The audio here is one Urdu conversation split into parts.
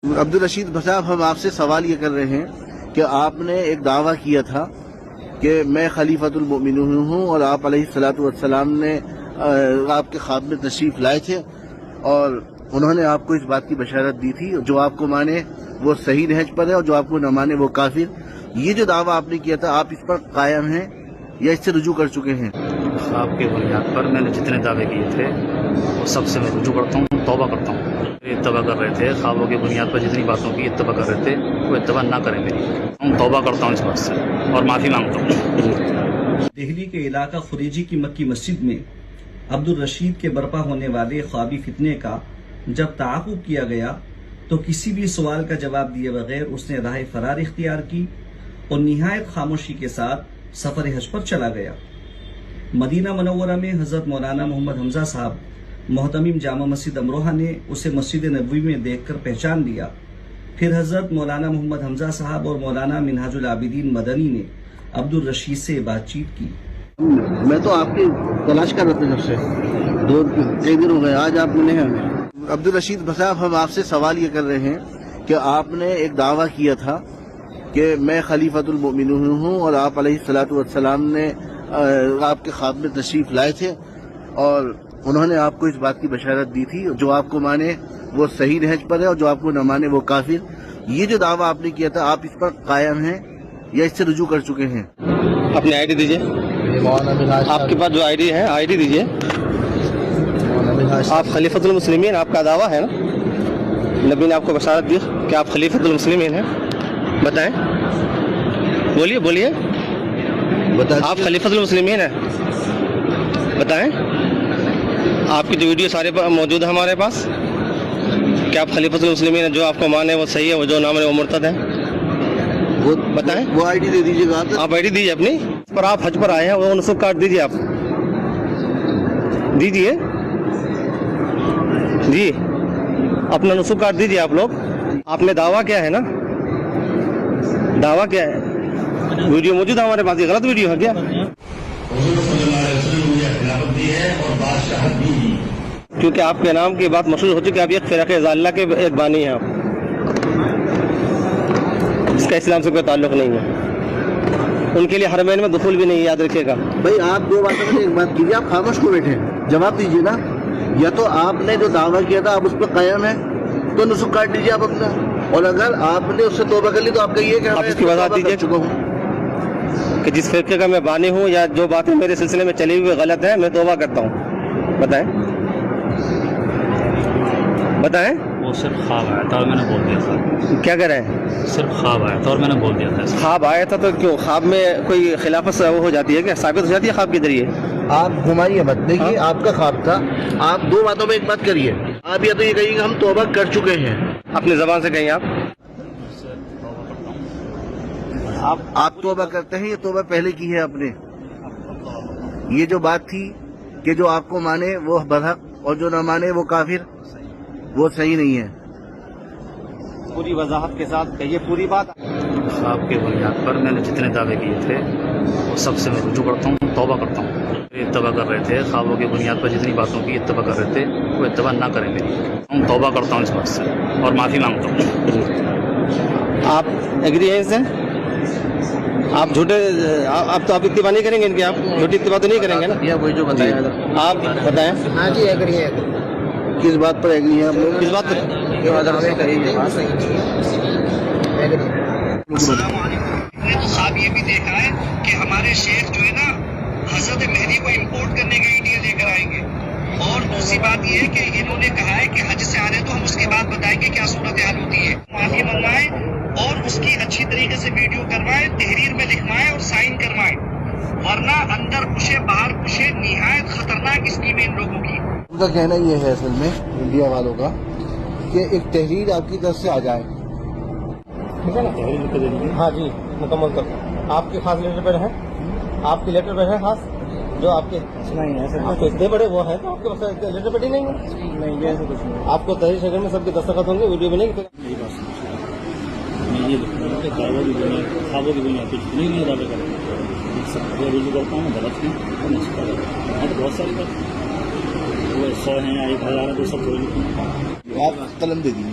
عبدالرشید صاحب، ہم آپ سے سوال یہ کر رہے ہیں کہ آپ نے ایک دعویٰ کیا تھا کہ میں خلیفۃ المؤمنین ہوں، اور آپ علیہ الصلوۃ والسلام نے آپ کے خواب میں تشریف لائے تھے اور انہوں نے آپ کو اس بات کی بشارت دی تھی جو آپ کو مانے وہ صحیح نہج پر ہے اور جو آپ کو نہ مانے وہ کافر۔ یہ جو دعویٰ آپ نے کیا تھا، آپ اس پر قائم ہیں یا اس سے رجوع کر چکے ہیں؟ خواب کے بنیاد پر میں نے جتنے دعوے کیے تھے وہ سب سے میں رجوع کرتا ہوں، توبہ کرتا ہوں۔ اتباع کر رہے تھے خوابوں کی بنیاد پر جتنی باتوں کی اتباع کر رہے تھے وہ اتباع نہ کریں میری، ہم توبہ کرتا ہوں اس بات سے اور معافی مانگتا ہوں۔ دہلی کے علاقہ خریجی کی مکی مسجد میں عبدالرشید کے برپا ہونے والے خوابی فتنے کا جب تعاقب کیا گیا تو کسی بھی سوال کا جواب دیے بغیر اس نے راہ فرار اختیار کی اور نہایت خاموشی کے ساتھ سفر حج پر چلا گیا۔ مدینہ منورہ میں حضرت مولانا محمد حمزہ صاحب محتمم جامع مسجد امروہہ نے اسے مسجد نبوی میں دیکھ کر پہچان لیا۔ پھر حضرت مولانا محمد حمزہ صاحب اور مولانا منہاج العابدین مدنی نے عبدالرشید سے بات چیت کی۔ میں تو آپ کی تلاش کر رہا تھا جب سے، کئی دن ہو گئے، آج آپ ملے ہیں ہمیں۔ عبدالرشید صاحب، ہم آپ سے سوال یہ کر رہے ہیں کہ آپ نے ایک دعویٰ کیا تھا کہ میں خلیفۃ المؤمنین ہوں، اور آپ علیہ الصلوۃ والسلام نے آپ کے خواب میں تشریف لائے تھے اور انہوں نے آپ کو اس بات کی بشارت دی تھی جو آپ کو مانے وہ صحیح نہج پر ہے اور جو آپ کو نہ مانے وہ کافر۔ یہ جو دعویٰ آپ نے کیا تھا، آپ اس پر قائم ہیں یا اس سے رجوع کر چکے ہیں؟ اپنی آئی ڈی دیجیے، آپ کے پاس جو آئی ڈی ہے آئی ڈی دیجیے۔ آپ خلیفۃ المسلمین، آپ کا دعویٰ ہے نا، نبی نے آپ کو بشارت دی کہ آپ خلیفۃ المسلمین ہیں، بتائیں، بولیے آپ خلیفۃ المسلمین ہیں، بتائیں۔ آپ کی جو ویڈیو سارے موجود ہے ہمارے پاس کہ آپ خلیفۃ المسلمین ہیں، جو آپ کو مانے وہ صحیح ہے، وہ جو نہ مانے وہ مرتد ہے، وہ بتائیں۔ وہ آئی ڈی دے دیجیے گا آپ آئی ڈی دیجیے اپنی، پر آپ حج پر آئے ہیں، وہ نسخ کارڈ دیجیے، آپ دیجیے جی، اپنا نسخ کارڈ دیجیے آپ لوگ۔ آپ نے دعویٰ کیا ہے نا، دعویٰ کیا ہے، ویڈیو موجود ہے ہمارے پاس، یہ غلط ویڈیو ہے کیا؟ کیونکہ آپ کے نام کی بات مشہور ہو چکی ہے، آپ ایک فرقہ ضالہ کے ایک بانی ہیں آپ، جس کا اسلام سے کوئی تعلق نہیں ہے، ان کے لیے حرمین میں دخول بھی نہیں، یاد رکھیے گا۔ بھائی آپ دو باتوں میں ایک بات کیجیے، آپ خاموش کو بیٹھے جواب دیجیے نا، یا تو آپ نے جو دعویٰ کیا تھا آپ اس پہ قائم ہیں تو نسخ کاٹ دیجیے آپ اپنا، اور اگر آپ نے اس سے توبہ کر لی تو آپ کا یہ کہ آپ اس کی وضاحت دیجیے چکا ہوں کہ جس فرقے کا میں بانی ہوں یا جو باتیں میرے سلسلے میں چلی ہوئی غلط ہیں، میں توبہ کرتا ہوں، بتائیں۔ وہ صرف خواب آیا تھا اور میں نے بول دیا تھا۔ کیا کر رہے ہیں؟ صرف خواب آیا تھا اور میں نے بول دیا تھا۔ خواب آیا تھا تو کیوں خواب میں کوئی خلافت وہ ہو جاتی ہے کیا، ثابت ہو جاتی ہے خواب کے ذریعے؟ آپ گھمائیے مت، دیکھیے آپ کا خواب تھا، آپ دو باتوں میں ایک بات کریے، آپ یا تو یہ کہیے کہ ہم توبہ کر چکے ہیں، اپنی زبان سے کہیں آپ توبہ کرتے ہیں، یہ توبہ پہلے کی ہے آپ نے۔ یہ جو بات تھی کہ جو آپ کو مانے وہ برحق اور جو نہ مانے وہ کافر، وہ صحیح نہیں ہے۔ پوری وضاحت کے ساتھ کہیے پوری بات۔ خواب کے بنیاد پر میں نے جتنے دعوے کیے تھے وہ سب سے میں رجوع کرتا ہوں، توبہ کرتا ہوں۔ اتباع کر رہے تھے خوابوں کی بنیاد پر جتنی باتوں کی اتباع کر رہے تھے وہ اتباع نہ کریں میری، ہم توبہ کرتا ہوں اس بات سے اور معافی مانگتا ہوں۔ آپ ایگری ہیں اس سے؟ آپ جھوٹے آپ تو آپ اتباع نہیں کریں گے ان کی، آپ جھوٹی اتباع تو نہیں کریں گے نا؟ یا وہی جو بتایا آپ بتائیں ہاں جی، ایگری ہے۔ کس بات پر ایگری ہیں آپ لوگ؟ کس بات پر؟ تو خواب یہ بھی دیکھا ہے کہ ہمارے شیخ جو ہے نا حضرت مہدی کو امپورٹ کرنے کے انڈیا لے کر آئیں گے، اور دوسری بات یہ ہے کہ انہوں نے کہا ہے کہ حج سے آنے تو ہم اس کے بعد بتائیں گے کیا صورتحال ہوتی ہے، معافی منگوائیں اور اس کی اچھی طریقے سے ویڈیو کروائیں، تحریر میں لکھوائیں اور سائن کروائیں، ورنہ اندر کشے باہر کشے، نہایت خطرناک اسکیم ہے ان لوگوں کی۔ ان کا کہنا یہ ہے اصل میں انڈیا والوں کا کہ ایک تحریر آپ کی طرف سے آ جائے، ٹھیک ہے نا؟ ہاں جی، مکمل طور آپ کے خاص لیٹر پیڈ ہیں، آپ کے لیٹر پیڈ ہے خاص جو آپ کے نہیں ہے تو اتنے بڑے وہ ہے تو آپ کے پاس لیٹر پیڈ ہی نہیں ہے؟ ایسا کچھ نہیں، آپ کو تحریر شکل میں سب کے دستخط ہوں گے، ویڈیو بھی نہیں یہی بات میں یہ لکھوں کہ دعویٰ کی بنیاد خوابوں کی بنیاد پہ جتنے بھی دعوے کریں سب رجوع کرتا ہوں، غلط ہیں اور نہ تو بہت ساری بات وہ 100 ہیں یا 1000 ہے تو سب کوئی لکھوں۔ آپ قلم دے دیجیے۔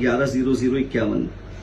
110051।